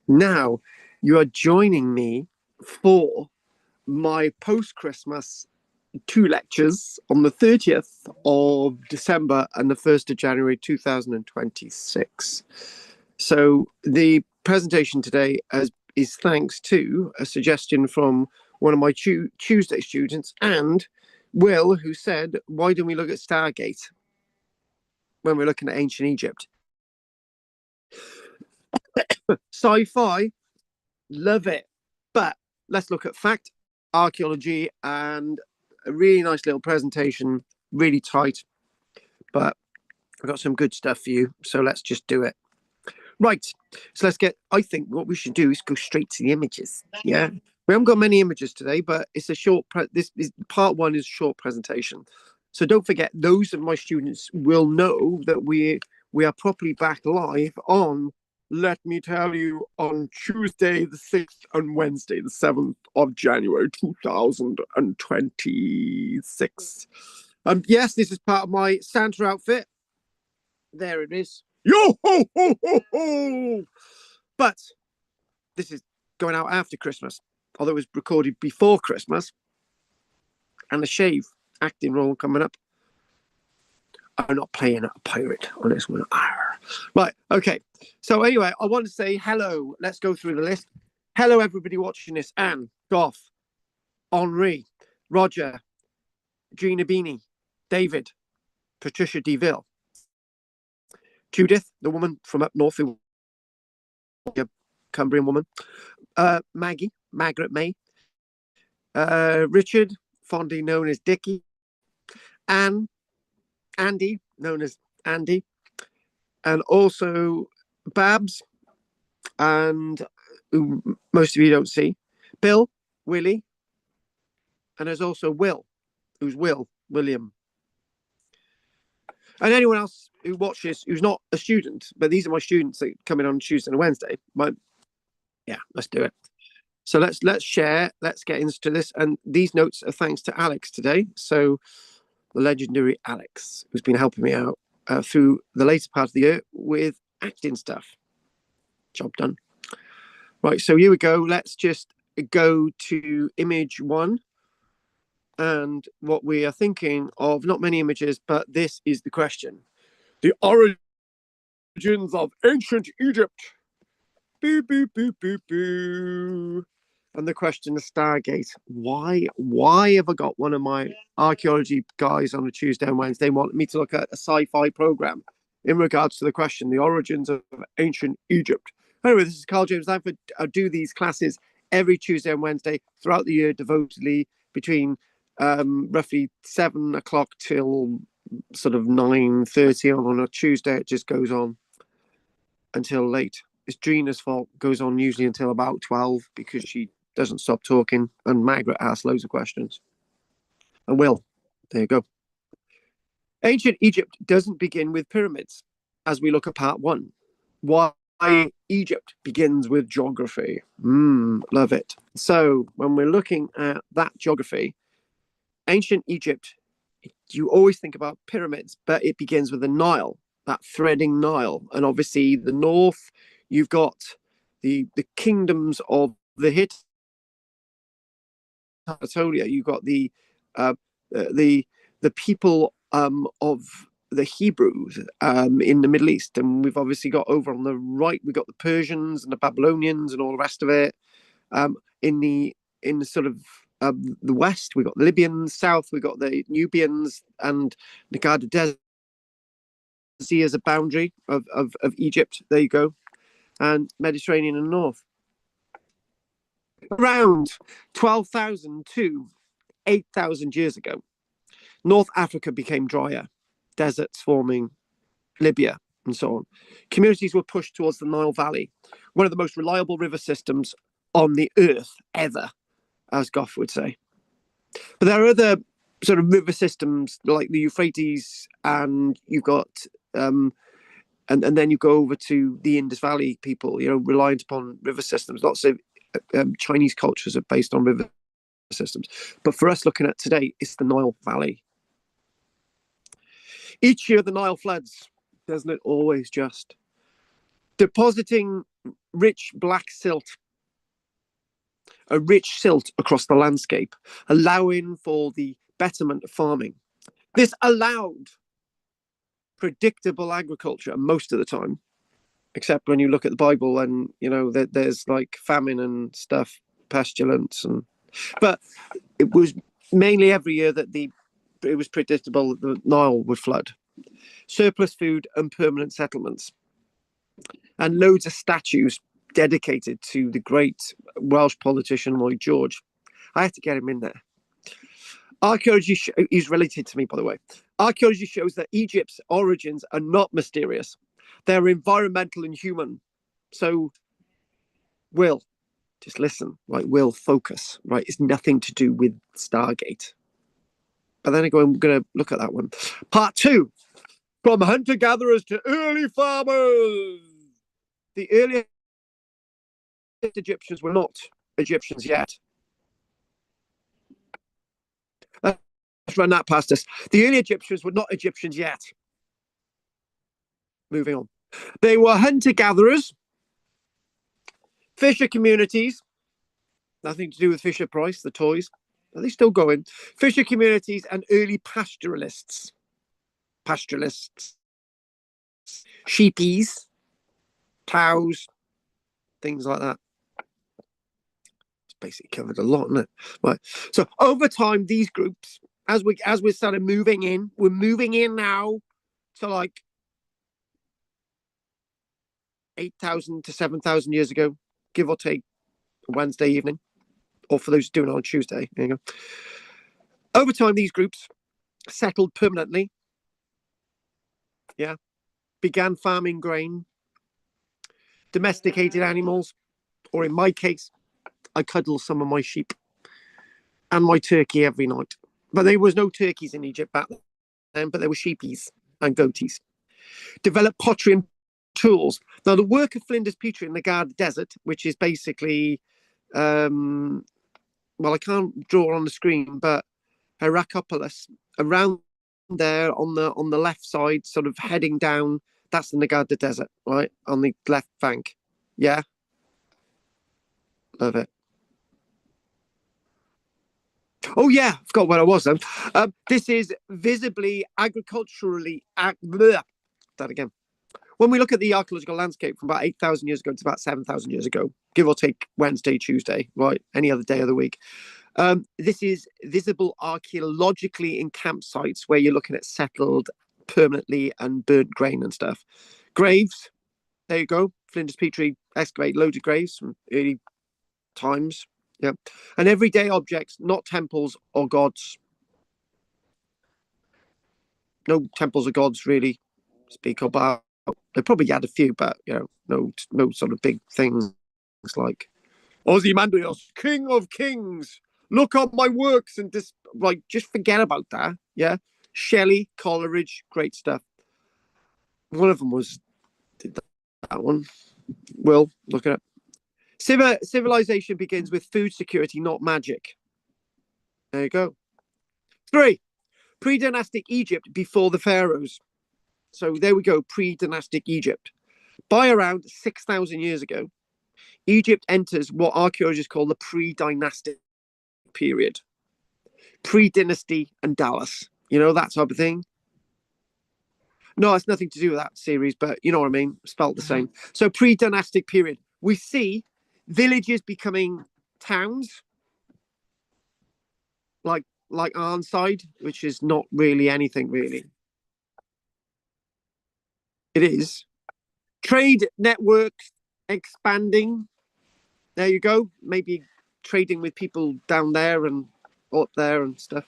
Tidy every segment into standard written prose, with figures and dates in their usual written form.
Now, you are joining me for my post-Christmas 2 lectures on the 30th of December and the 1st of January 2026. So the presentation today is thanks to a suggestion from one of my Tuesday students and Will, who said, why don't we look at Stargate when we're looking at ancient Egypt? Sci-fi, love it. But let's look at fact, archaeology, and a really nice little presentation, really tight. But I've got some good stuff for you, so let's just do it. Right, so let's get, I think what we should do is go straight to the images. Yeah, we haven't got many images today, but it's a short, this is part one is a short presentation. So don't forget, those of my students will know that we are properly back live on, let me tell you, on Tuesday the 6th and Wednesday the 7th of January 2026. Yes, this is part of my Santa outfit. There it is. Yo ho ho ho ho! But this is going out after Christmas, although it was recorded before Christmas. And the shave acting role coming up. I'm not playing a pirate on this one. Arr. Right, okay. So anyway, I want to say hello. Let's go through the list. Hello, everybody watching this. Anne, Goff, Henri, Roger, Gina Beanie, David, Patricia DeVille, Judith, the woman from up north, a Cumbrian woman, Maggie, Margaret May, Richard, fondly known as Dickie, Anne, Andy, known as Andy, and also Babs, and who most of you don't see, Bill, Willie, and there's also Will, who's William. And anyone else who watches who's not a student, but these are my students that come in on Tuesday and Wednesday. Yeah, let's do it. So let's share, let's get into this. And these notes are thanks to Alex today. So the legendary Alex, who's been helping me out through the later part of the year with acting stuff. Job done. Right, so here we go. Let's just go to image one. And what we are thinking of, not many images, but this is the question. The origins of ancient Egypt. Boo, boo, boo, boo, boo. And the question is Stargate. Why have I got one of my archaeology guys on a Tuesday and Wednesday wanting me to look at a sci-fi program in regards to the question, the origins of ancient Egypt? Anyway, this is karl-james. I do these classes every Tuesday and Wednesday throughout the year, devotedly between roughly 7 o'clock till sort of 9:30 on a Tuesday. It just goes on until late. It's Gina's fault. Goes on usually until about 12 because she doesn't stop talking, and Margaret asks loads of questions. And Will, there you go. Ancient Egypt doesn't begin with pyramids, as we look at part one. Why Egypt begins with geography. Love it. So when we're looking at that geography, ancient Egypt, you always think about pyramids, but it begins with the Nile, that threading Nile. And obviously the north, you've got the kingdoms of the Hittites, Anatolia. You've got the people of the Hebrews in the Middle East, and we've obviously got over on the right, we've got the Persians and the Babylonians and all the rest of it. In the sort of the west, we got the Libyans. South, we got the Nubians, and the Garda Desert as a boundary of Egypt. There you go, and Mediterranean and north. Around 12,000 to 8,000 years ago, North Africa became drier, deserts forming, Libya, and so on. Communities were pushed towards the Nile Valley, one of the most reliable river systems on the earth ever, as Goff would say. But there are other sort of river systems like the Euphrates, and you've got, and then you go over to the Indus Valley people, reliant upon river systems. Lots of Chinese cultures are based on river systems. But for us looking at today, it's the Nile Valley. Each year the Nile floods, doesn't it always just? Depositing rich black silt, a rich silt across the landscape, allowing for the betterment of farming. This allowed predictable agriculture most of the time, except when you look at the Bible and there's like famine and stuff, pestilence, but it was mainly every year that it was predictable that the Nile would flood. Surplus food and permanent settlements, and loads of statues dedicated to the great Welsh politician Lloyd George. I had to get him in there. Archaeology is related to me, by the way. Archaeology shows that Egypt's origins are not mysterious. They're environmental and human. So, Will, just listen, right? Will, focus, right? It's nothing to do with Stargate. But then I'm going to look at that one. Part 2, from hunter-gatherers to early farmers. The earliest Egyptians were not Egyptians yet. Let's run that past us. The early Egyptians were not Egyptians yet. Moving on. They were hunter-gatherers, fisher communities, nothing to do with Fisher Price, the toys. Are they still going? Fisher communities and early pastoralists. Pastoralists. Sheepies, cows, things like that. It's basically covered a lot, isn't it? Right. So over time, these groups, as we started moving in, we're moving in now to like 8,000 to 7,000 years ago, give or take Wednesday evening, or for those doing it on Tuesday. There you go. Over time, these groups settled permanently. Yeah. Began farming grain, domesticated animals, or in my case, I cuddle some of my sheep and my turkey every night. But there was no turkeys in Egypt back then, but there were sheepies and goatees. Developed pottery and tools. Now, the work of Flinders Petrie in the Garda Desert, which is basically, well, I can't draw on the screen, but Heracropolis, around there on the left side, sort of heading down, that's the Garda Desert, right? On the left bank. Yeah. Love it. Oh, yeah. Forgot where I was then. This is visibly agriculturally. That again. When we look at the archaeological landscape from about 8,000 years ago to about 7,000 years ago, give or take Wednesday, Tuesday, right? Any other day of the week. This is visible archaeologically in campsites where you're looking at settled permanently and burnt grain and stuff. Graves, there you go. Flinders Petrie excavate loads of graves from early times. Yeah. And everyday objects, not temples or gods. No temples or gods really speak about. They probably had a few, but no sort of big things like Ozymandias, King of Kings. Look up my works and just forget about that. Yeah. Shelley, Coleridge, great stuff. One of them did that one. Will, look at it. Civilization begins with food security, not magic. There you go. 3, pre-dynastic Egypt before the pharaohs. So there we go, pre-dynastic Egypt. By around 6,000 years ago, Egypt enters what archaeologists call the pre-dynastic period. Pre-dynasty and Dallas. That type of thing. No, it's nothing to do with that series, but you know what I mean? Spelt the same. So pre-dynastic period. We see villages becoming towns, like Arnside, which is not really anything really. It is. Trade networks expanding. There you go. Maybe trading with people down there and up there and stuff.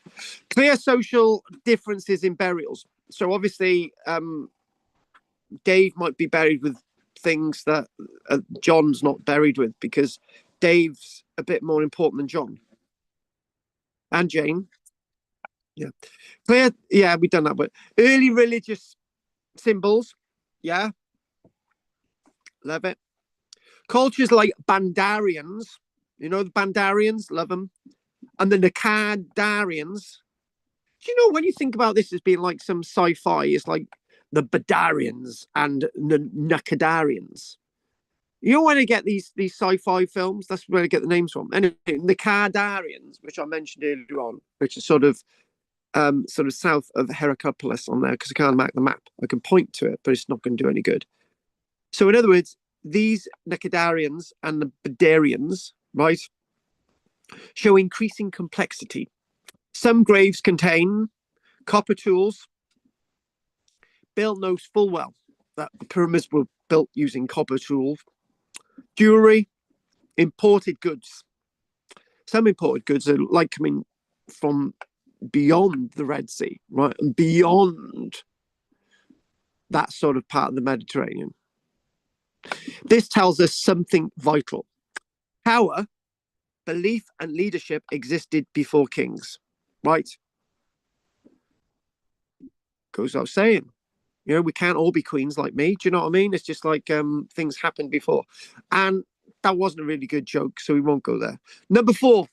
Clear social differences in burials. So obviously, Dave might be buried with things that John's not buried with because Dave's a bit more important than John. And Jane. Yeah. Clear. Yeah, we've done that. But early religious symbols. Yeah. Love it. Cultures like Bandarians. You know the Bandarians? Love them. And the Nakadarians. Do you know when you think about this as being like some sci-fi, it's like the Badarians and the Nakadarians. You know where they get these sci-fi films? That's where they get the names from. And the Kardarians, which I mentioned earlier on, which is sort of south of Heracleopolis on there, because I can't mark the map. I can point to it, but it's not going to do any good. So in other words, these Nekadarians and the Badarians, right, show increasing complexity. Some graves contain copper tools. Bill knows full well that the pyramids were built using copper tools, jewelry, imported goods. Some imported goods are like coming from beyond the Red Sea, right? And beyond that sort of part of the Mediterranean. This tells us something vital. Power, belief, and leadership existed before kings, right? Goes without saying. You know, we can't all be queens like me. Do you know what I mean? It's just like things happened before. And that wasn't a really good joke, so we won't go there. Number 4,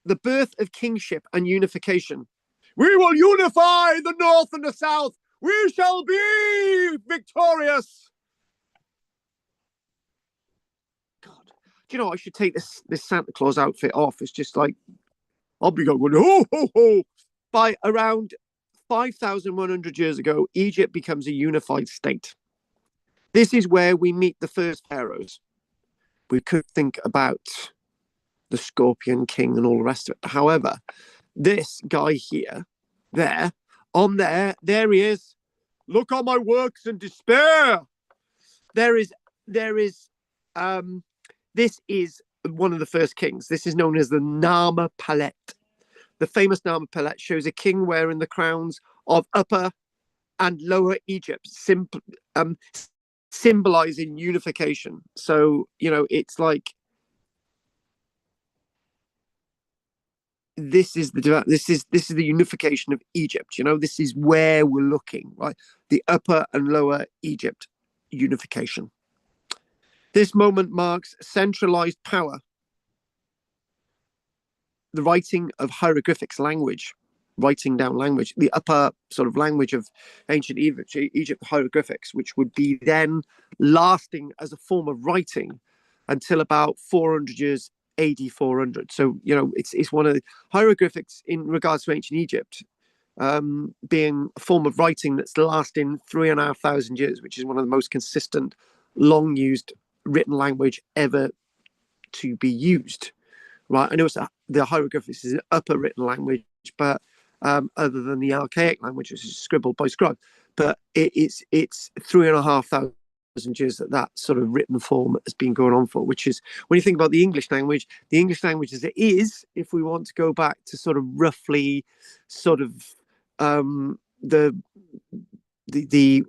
the birth of kingship and unification. We will unify the North and the South. We shall be victorious. God, do you know, I should take this Santa Claus outfit off. It's just like, I'll be going, ho, ho, ho. By around 5,100 years ago, Egypt becomes a unified state. This is where we meet the first pharaohs. We could think about the Scorpion King and all the rest of it. However, this guy here, there he is. Look on my works and despair. This is one of the first kings. This is known as the Nama Palet. The famous Nama Palet shows a king wearing the crowns of Upper and Lower Egypt, symbolizing unification. So, you know, it's like this is the unification of Egypt. You know, this is where we're looking, right? The Upper and Lower Egypt unification. This moment marks centralized power. The writing of hieroglyphics language, writing down language, the upper sort of language of ancient Egypt hieroglyphics, which would be then lasting as a form of writing until about 400 years AD 400. So, you know, it's one of the hieroglyphics in regards to ancient Egypt being a form of writing that's lasting 3,500 years, which is one of the most consistent, long used written language ever to be used. Right, I know the hieroglyphics is an upper written language, but other than the archaic language, which is scribbled by scribes, but it's 3,500 years that sort of written form has been going on for. Which is, when you think about the English language as it is, if we want to go back to sort of roughly, sort of the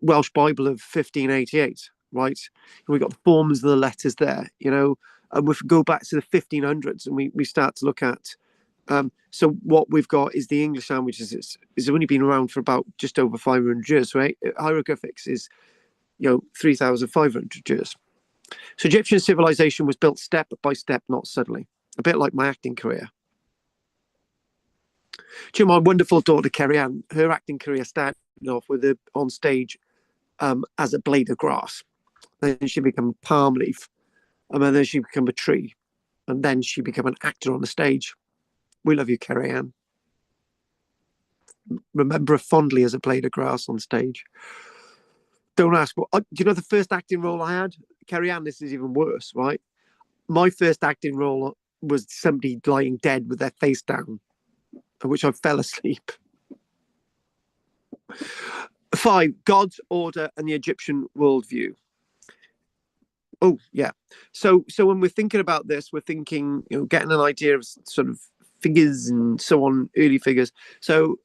Welsh Bible of 1588, right? We got the forms of the letters there, you know. And if we go back to the 1500s and we start to look at, so what we've got is the English language is only been around for about just over 500 years, right? Hieroglyphics is, you know, 3,500 years. So Egyptian civilization was built step by step, not suddenly. A bit like my acting career. Do you know, my wonderful daughter, Kerry Ann, her acting career started off with her on stage as a blade of grass. Then she became a palm leaf. And then she became a tree. And then she became an actor on the stage. We love you, Kerry Ann. Remember her fondly as a blade of grass on stage. Don't ask what. Do you know the first acting role I had? Kerry Ann, this is even worse, right? My first acting role was somebody lying dead with their face down, at which I fell asleep. 5, God's order and the Egyptian worldview. Oh, yeah. So when we're thinking about this, we're thinking, you know, getting an idea of sort of figures and so on, early figures. So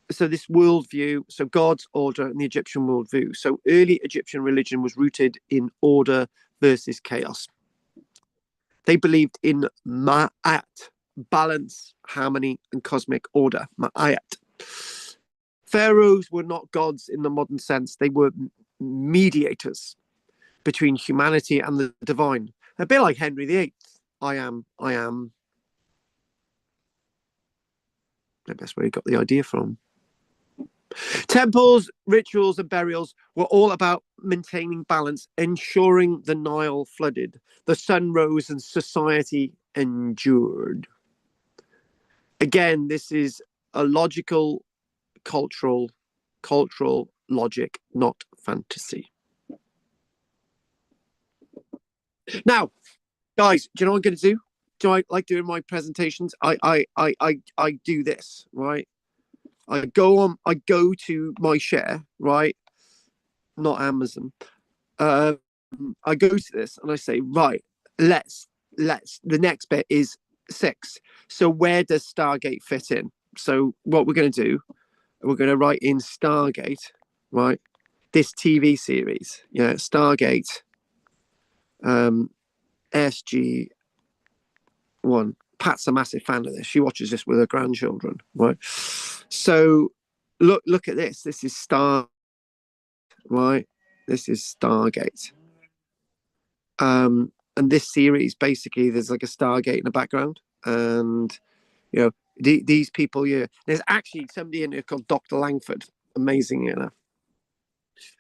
this worldview, so God's order and the Egyptian worldview. So early Egyptian religion was rooted in order versus chaos. They believed in Ma'at, balance, harmony, and cosmic order. Ma'at. Pharaohs were not gods in the modern sense. They were mediators between humanity and the divine. A bit like Henry VIII. I am. Maybe that's where he got the idea from. Temples, rituals, and burials were all about maintaining balance, ensuring the Nile flooded, the sun rose, and society endured. Again, this is a logical, cultural logic, not fantasy. Now, guys, do you know what I'm going to do? Do I like doing my presentations? I do this, right? I go to my share, right? Not Amazon. Uh, I go to this and I say, right, let's. The next bit is 6. So where does Stargate fit in? So what we're going to do, we're going to write in Stargate, right? This TV series, yeah, Stargate, SG1. Pat's a massive fan of this. She watches this with her grandchildren, right? So look at this. This is right? This is Stargate. And this series, basically, there's like a Stargate in the background. And, these people, yeah. There's actually somebody in here called Dr. Langford. Amazing,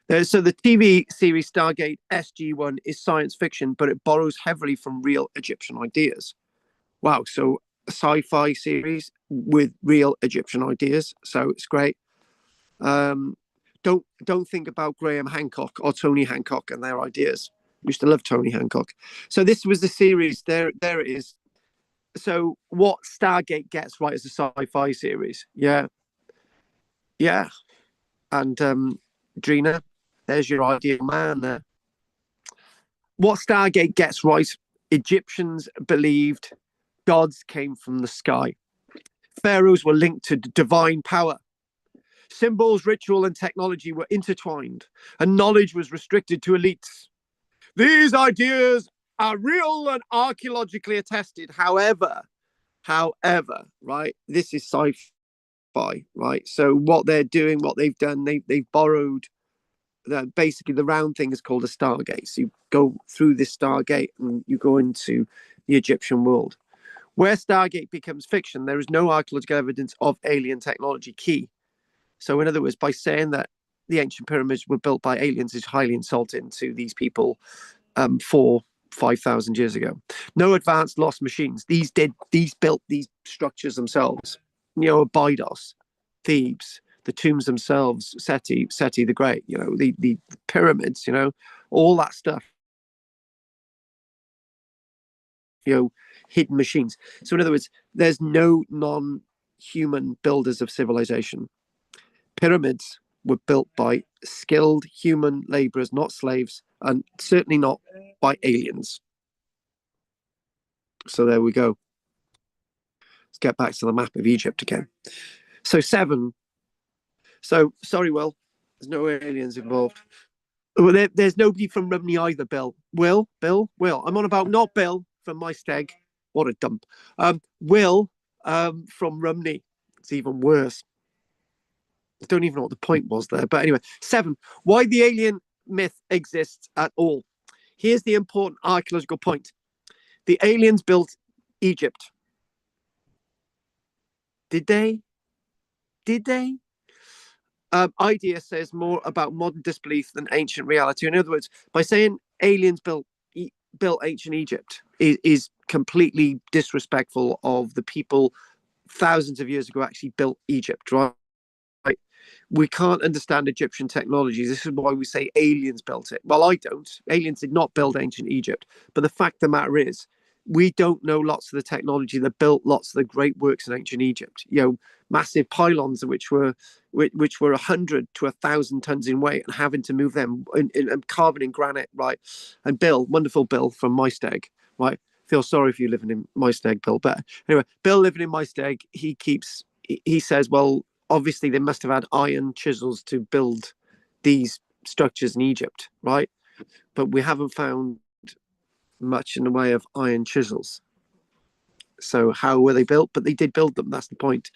So the TV series Stargate SG1 is science fiction, but it borrows heavily from real Egyptian ideas. Wow. So a sci-fi series with real Egyptian ideas. So it's great. Don't think about Graham Hancock or Tony Hancock and their ideas. Used to love Tony Hancock. So this was the series. There it is. So what Stargate gets right as a sci-fi series. Yeah. And Drina, there's your ideal man there. What Stargate gets right, Egyptians believed gods came from the sky. Pharaohs were linked to divine power. Symbols, ritual, and technology were intertwined, and knowledge was restricted to elites. These ideas are real and archaeologically attested. However, right, this is sci-fi, right? So what they're doing, what they've done, they've borrowed. Basically, the round thing is called a Stargate. So you go through this Stargate and you go into the Egyptian world. Where Stargate becomes fiction, there is no archaeological evidence of alien technology. Key. So, in other words, by saying that the ancient pyramids were built by aliens is highly insulting to these people 5,000 years ago. No advanced lost machines. These built these structures themselves. Abydos, Thebes, the tombs themselves, Seti the Great. The pyramids. All that stuff. Hidden machines. So, in other words, there's no non-human builders of civilization. Pyramids were built by skilled human laborers, not slaves, and certainly not by aliens. So there we go. Let's get back to the map of Egypt again. So 7. So sorry, Will. There's no aliens involved. Well, there's nobody from Rumney either, Bill. Will. I'm on about not Bill from my steg. What a dump. Will from Rumney. It's even worse. I don't even know what the point was there. But anyway, 7. Why the alien myth exists at all. Here's the important archaeological point. The aliens built Egypt. Did they? Idea says more about modern disbelief than ancient reality. In other words, by saying aliens built ancient Egypt is completely disrespectful of the people thousands of years ago actually built Egypt, right? We can't understand Egyptian technologies. This is why we say aliens built it. Well, I don't. Aliens did not build ancient Egypt. But the fact of the matter is, we don't know lots of the technology that built lots of the great works in ancient Egypt. Massive pylons which were 100 to 1,000 tons in weight, and having to move them and carving in granite, right? And Bill, wonderful Bill from my steg, right? Feel sorry for you living in my steg, Bill. But anyway, Bill living in my steg, he says, well, obviously they must have had iron chisels to build these structures in Egypt, right? But we haven't found much in the way of iron chisels. So how were they built? But they did build them. That's the point.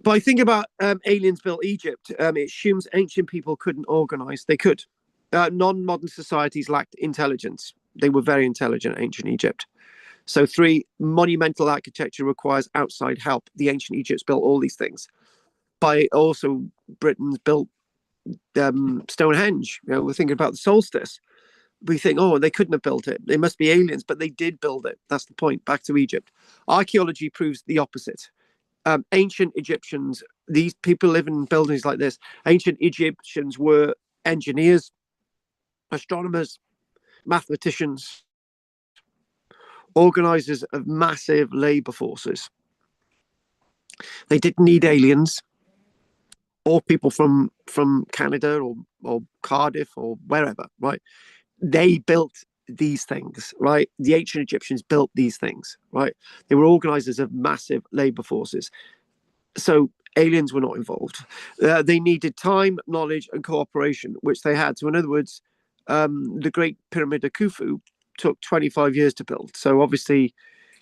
But I think about aliens built Egypt. It assumes ancient people couldn't organize. They could. Non-modern societies lacked intelligence. They were very intelligent, ancient Egypt. So 3, monumental architecture requires outside help. The ancient Egypts built all these things. by also Britain's built Stonehenge. We're thinking about the solstice. We think, oh, they couldn't have built it. They must be aliens, but they did build it. That's the point. Back to Egypt. Archaeology proves the opposite. Ancient Egyptians, these people live in buildings like this. Ancient Egyptians were engineers, astronomers, mathematicians, organizers of massive labor forces. They didn't need aliens or people from Canada or Cardiff or wherever, right? They built these things, right? The ancient Egyptians built these things, right? They were organizers of massive labor forces. So aliens were not involved. They needed time, knowledge, and cooperation, which they had. So, in other words, the Great Pyramid of Khufu took 25 years to build. So, obviously,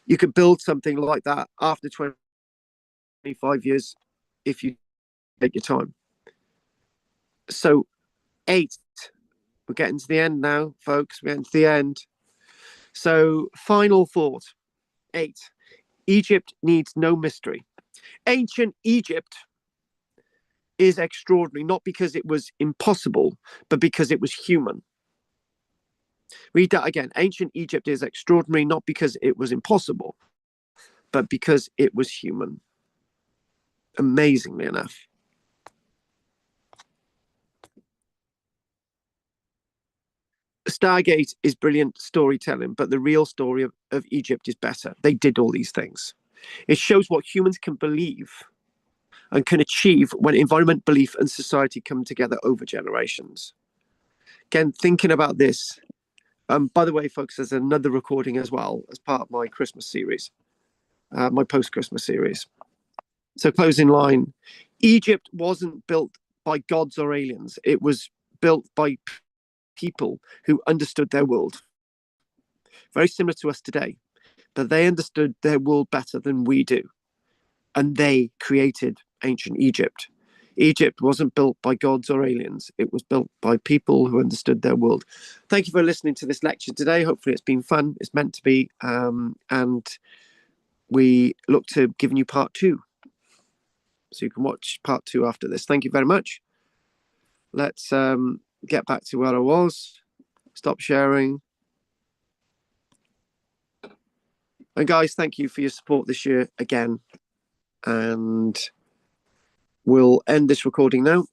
you could build something like that after 25 years if you take your time. So, 8. We're getting to the end now, folks. We're getting to the end. So, final thought. 8. Egypt needs no mystery. Ancient Egypt is extraordinary, not because it was impossible, but because it was human. Read that again. Ancient Egypt is extraordinary, not because it was impossible, but because it was human. Amazingly enough. Stargate is brilliant storytelling, but the real story of Egypt is better. They did all these things. It shows what humans can believe and can achieve when environment, belief, and society come together over generations. Again, thinking about this. By the way, folks, there's another recording as well as part of my Christmas series, my post-Christmas series. So, closing line: Egypt wasn't built by gods or aliens. It was built by people who understood their world. Very similar to us today, but they understood their world better than we do, and they created ancient Egypt. Egypt wasn't built by gods or aliens. It was built by people who understood their world. Thank you for listening to this lecture today. Hopefully it's been fun. It's meant to be. And we look to giving you part 2. So you can watch part 2 after this. Thank you very much. Let's get back to where I was. Stop sharing. And guys, thank you for your support this year again. And we'll end this recording now.